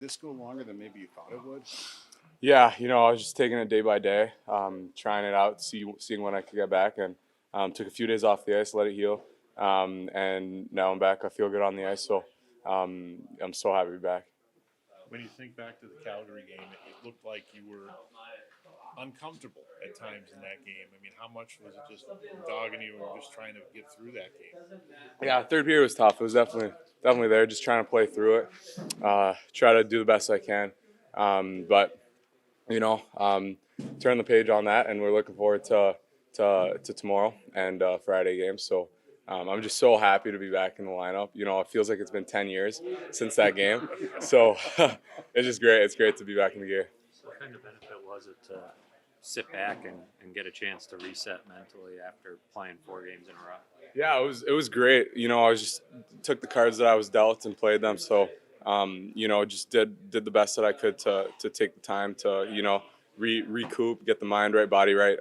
This go longer than maybe you thought it would? Yeah, I was just taking it day by day, trying it out, seeing when I could get back, and took a few days off the ice, let it heal, and now I'm back. I feel good on the ice, so I'm so happy to be back. When you think back to the Calgary game, it looked like you were uncomfortable at times in that game. I mean, how much was it just dogging you and just trying to get through that game? Yeah, third period was tough. It was definitely there, just trying to play through it, try to do the best I can, but you know, um, turn the page on that, and we're looking forward to tomorrow and Friday games. So I'm just so happy to be back in the lineup. It feels like it's been 10 years since that game. So it's just great. It's great to be back in the gear. What kind of benefit was it to sit back and get a chance to reset mentally after playing 4 games in a row? Yeah, it was great. I was just took the cards that I was dealt and played them. So just did the best that I could to take the time to recoup, get the mind right, body right.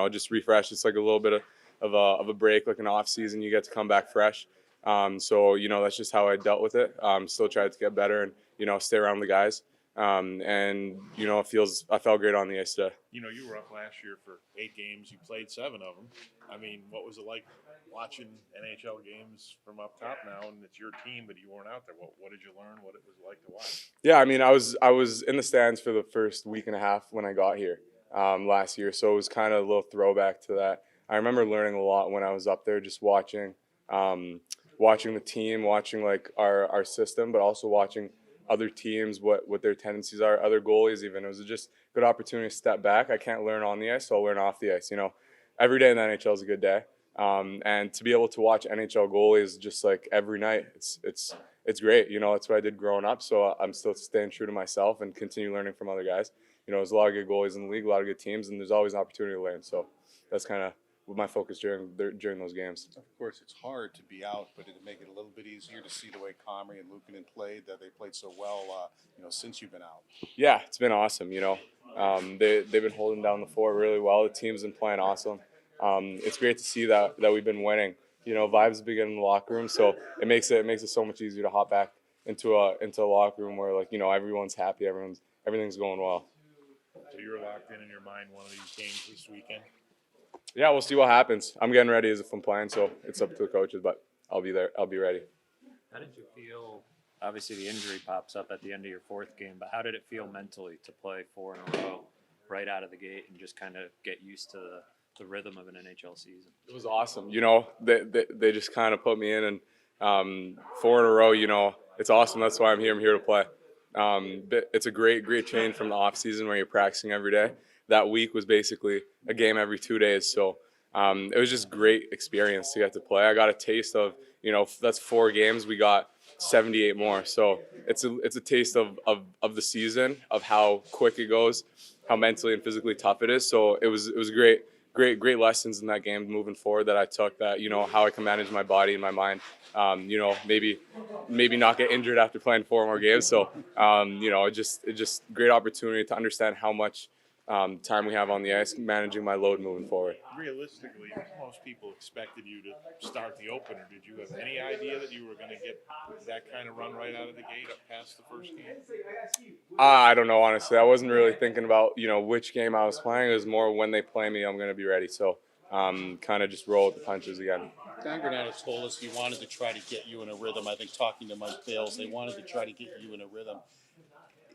Just refresh. It's like a little bit of a break, like an off season. You get to come back fresh. So that's just how I dealt with it. Still tried to get better and stay around the guys. And I felt great on the ice today. You were up last year for 8 games. You played 7 of them. I mean, what was it like watching NHL games from up top now? And it's your team, but you weren't out there. What did you learn? What it was like to watch? Yeah, I mean, I was in the stands for the first week and a half when I got here last year, so it was kind of a little throwback to that. I remember learning a lot when I was up there, just watching the team, watching like our system, but also watching other teams, what their tendencies are, other goalies even. It was just a good opportunity to step back. I can't learn on the ice, so I'll learn off the ice. Every day in the NHL is a good day. And to be able to watch NHL goalies just like every night, it's great. That's what I did growing up. So I'm still staying true to myself and continue learning from other guys. There's a lot of good goalies in the league, a lot of good teams, and there's always an opportunity to learn. So that's kind of my focus during those games. Of course, it's hard to be out, but it'd make it a little bit easier to see the way Comrie and Luukkonen played. That they played so well, since you've been out. Yeah, it's been awesome. They've been holding down the fort really well. The team's been playing awesome. It's great to see that we've been winning. Vibes big in the locker room, so it makes it so much easier to hop back into a locker room where everyone's happy, everything's going well. So you're locked in your mind one of these games this weekend. Yeah, we'll see what happens. I'm getting ready as if I'm playing, so it's up to the coaches, but I'll be there. I'll be ready. How did you feel? Obviously, the injury pops up at the end of your 4th game, but how did it feel mentally to play 4 in a row right out of the gate and just kind of get used to the rhythm of an NHL season? It was awesome. They just kind of put me in, and 4 in a row. It's awesome. That's why I'm here. I'm here to play. But it's a great change from the off season where you're practicing every day. That week was basically a game every 2 days. So it was just great experience to get to play. I got a taste of, that's 4 games. We got 78 more. So it's a taste of the season, of how quick it goes, how mentally and physically tough it is. So it was great lessons in that game moving forward that I took, that, how I can manage my body and my mind, maybe not get injured after playing 4 more games. So, just great opportunity to understand how much time we have on the ice, managing my load moving forward. Realistically, most people expected you to start the opener. Did you have any idea that you were going to get that kind of run right out of the gate up past the first game? I don't know, honestly. I wasn't really thinking about, which game I was playing. It was more when they play me, I'm going to be ready. So kind of just roll with the punches again. Don Granato told us he wanted to try to get you in a rhythm. I think talking to Mike Bales, they wanted to try to get you in a rhythm.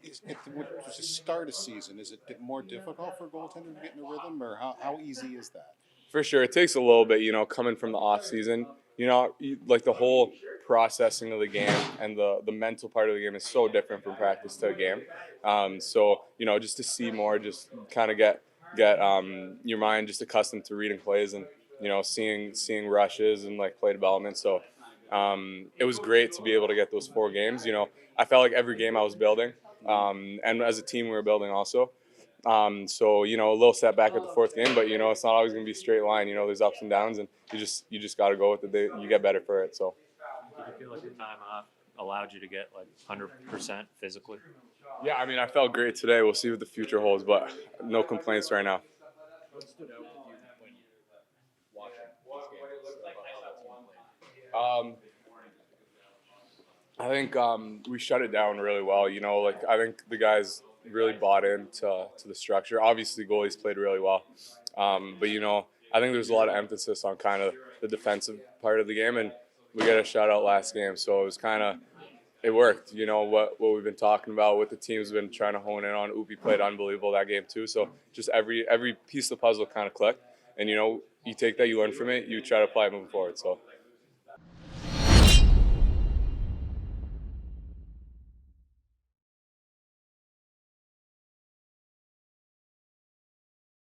Was the start of season, is it more difficult for a goaltender to get in a rhythm, or how easy is that? For sure. It takes a little bit, coming from the off season, like the whole processing of the game and the mental part of the game is so different from practice to a game. So, just to see more, just kind of get your mind just accustomed to reading plays and, seeing rushes and like play development. So it was great to be able to get those 4 games. I felt like every game I was building, and as a team we were building also. So, a little setback at the 4th game, but, it's not always going to be a straight line. There's ups and downs, and you just got to go with it. You get better for it. So, Did you feel like the time off allowed you to get like 100% physically? yeah, I mean, I felt great today. We'll see what the future holds, but no complaints right now. What stood out with you when watching these games about how that team played? I think we shut it down really well. You know, like I think the guys really bought into the structure. Obviously, goalies played really well, but you know, I think there's a lot of emphasis on kind of the defensive part of the game, and we got a shutout last game, so it was kind of it worked. You know what we've been talking about, what the team's been trying to hone in on. Upi played unbelievable that game too. So just every piece of the puzzle kind of clicked, and you know, you take that, you learn from it, you try to apply it moving forward. So